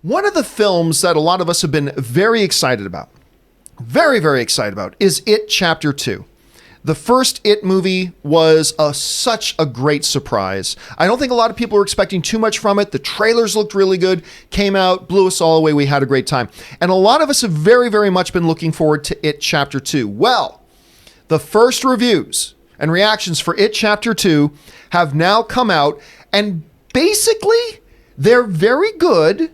One of the films that a lot of us have been very excited about, very, very excited about, is It Chapter 2. The first It movie was such a great surprise. I don't think a lot of people were expecting too much from it. The trailers looked really good, came out, blew us all away. We had a great time. And a lot of us have very, very much been looking forward to It Chapter 2. Well, the first reviews and reactions for It Chapter 2 have now come out, and basically they're very good,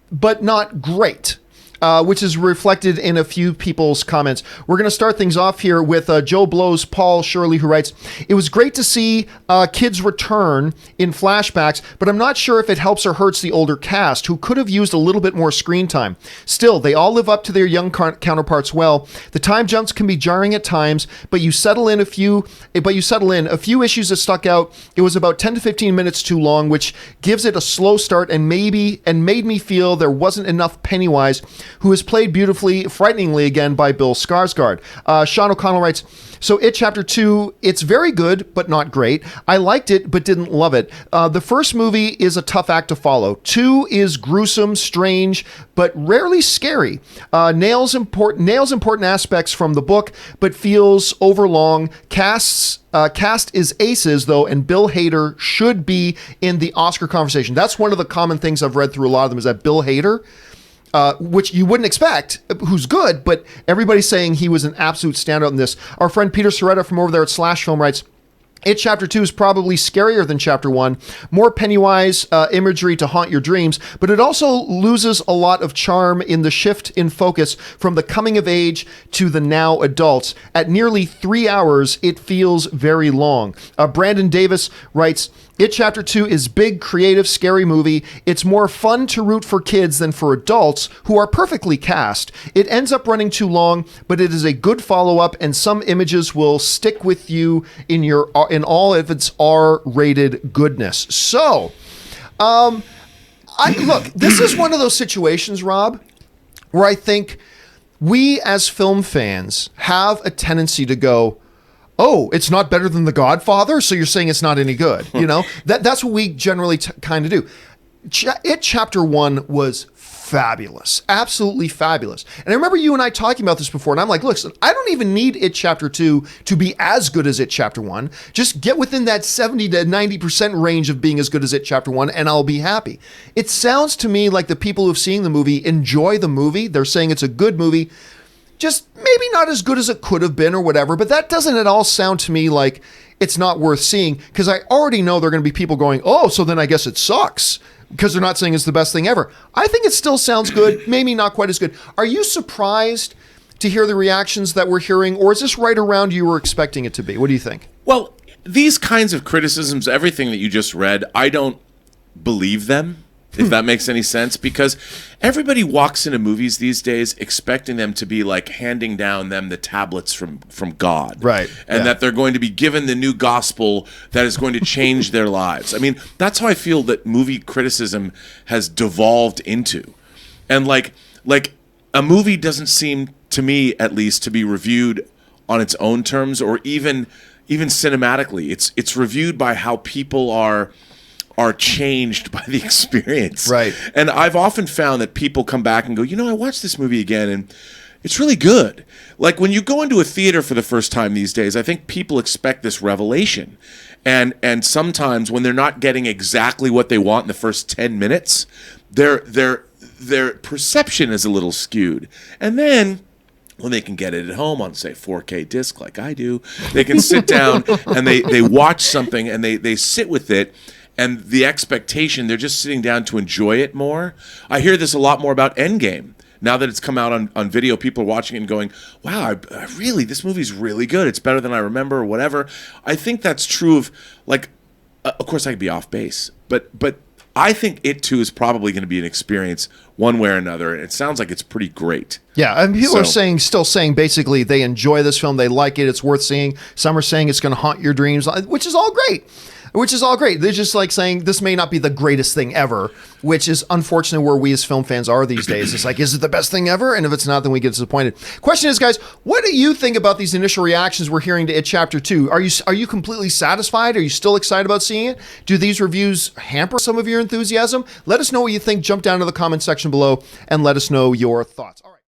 but not great. Which is reflected in a few people's comments. We're going to start things off here with Joe Blow's Paul Shirley, who writes, "It was great to see kids return in flashbacks, but I'm not sure if it helps or hurts the older cast, who could have used a little bit more screen time. Still, they all live up to their young counterparts well. The time jumps can be jarring at times, but you settle in a few issues that stuck out. It was about 10 to 15 minutes too long, which gives it a slow start and made me feel there wasn't enough Pennywise, who is played beautifully, frighteningly again by Bill Skarsgård." Sean O'Connell writes, "So It Chapter 2, it's very good, but not great. I liked it, but didn't love it. The first movie is a tough act to follow. 2 is gruesome, strange, but rarely scary. Nails important aspects from the book, but feels overlong. Cast is aces, though, and Bill Hader should be in the Oscar conversation." That's one of the common things I've read through a lot of them, is that Bill Hader, which you wouldn't expect, who's good, but everybody's saying he was an absolute standout in this. Our friend Peter Soretta from over there at Slash Film writes, "It Chapter 2 is probably scarier than Chapter 1, more Pennywise imagery to haunt your dreams, but it also loses a lot of charm in the shift in focus from the coming of age to the now adults. At nearly 3 hours, it feels very long." Brandon Davis writes, "It Chapter 2 is big, creative, scary movie. It's more fun to root for kids than for adults who are perfectly cast. It ends up running too long, but it is a good follow-up, and some images will stick with you in all of its R-rated goodness." So, look, this is one of those situations, Rob, where I think we as film fans have a tendency to go, "Oh, it's not better than The Godfather, so you're saying it's not any good." You know, that's what we generally kind of do. It Chapter 1 was fabulous, absolutely fabulous. And I remember you and I talking about this before, and I'm like, listen, I don't even need It Chapter 2 to be as good as It Chapter 1. Just get within that 70 to 90% range of being as good as It Chapter 1, and I'll be happy. It sounds to me like the people who've seen the movie enjoy the movie. They're saying it's a good movie, just maybe not as good as it could have been or whatever, but that doesn't at all sound to me like it's not worth seeing, because I already know there are going to be people going, "Oh, so then I guess it sucks," because they're not saying it's the best thing ever. I think it still sounds good, maybe not quite as good. Are you surprised to hear the reactions that we're hearing, or is this right around you were expecting it to be? What do you think? Well, these kinds of criticisms, everything that you just read, I don't believe them, if that makes any sense, because everybody walks into movies these days expecting them to be like handing down them the tablets from God. Right. And that they're going to be given the new gospel that is going to change their lives. I mean, that's how I feel that movie criticism has devolved into. And like a movie doesn't seem, to me at least, to be reviewed on its own terms, or even cinematically. It's reviewed by how people are changed by the experience. Right. And I've often found that people come back and go, "You know, I watched this movie again and it's really good." Like when you go into a theater for the first time these days, I think people expect this revelation. And sometimes when they're not getting exactly what they want in the first 10 minutes, their perception is a little skewed. And then when they can get it at home on, say, 4K disc like I do, they can sit down and they watch something and they sit with it. And the expectation, they're just sitting down to enjoy it more. I hear this a lot more about Endgame. Now that it's come out on video, people are watching it and going, "Wow, this movie's really good. It's better than I remember," or whatever. I think that's true of, like, of course I could be off base, but I think it too is probably going to be an experience one way or another. And it sounds like it's pretty great. Yeah, and people are still saying basically they enjoy this film, they like it, it's worth seeing. Some are saying it's going to haunt your dreams, which is all great. which is all great. They're just like saying this may not be the greatest thing ever, which is unfortunately where we as film fans are these days. It's like, is it the best thing ever? And if it's not, then we get disappointed. Question is, guys, what do you think about these initial reactions we're hearing to It Chapter 2? Are you completely satisfied? Are you still excited about seeing it? Do these reviews hamper some of your enthusiasm? Let us know what you think. Jump down to the comment section below and let us know your thoughts. All right.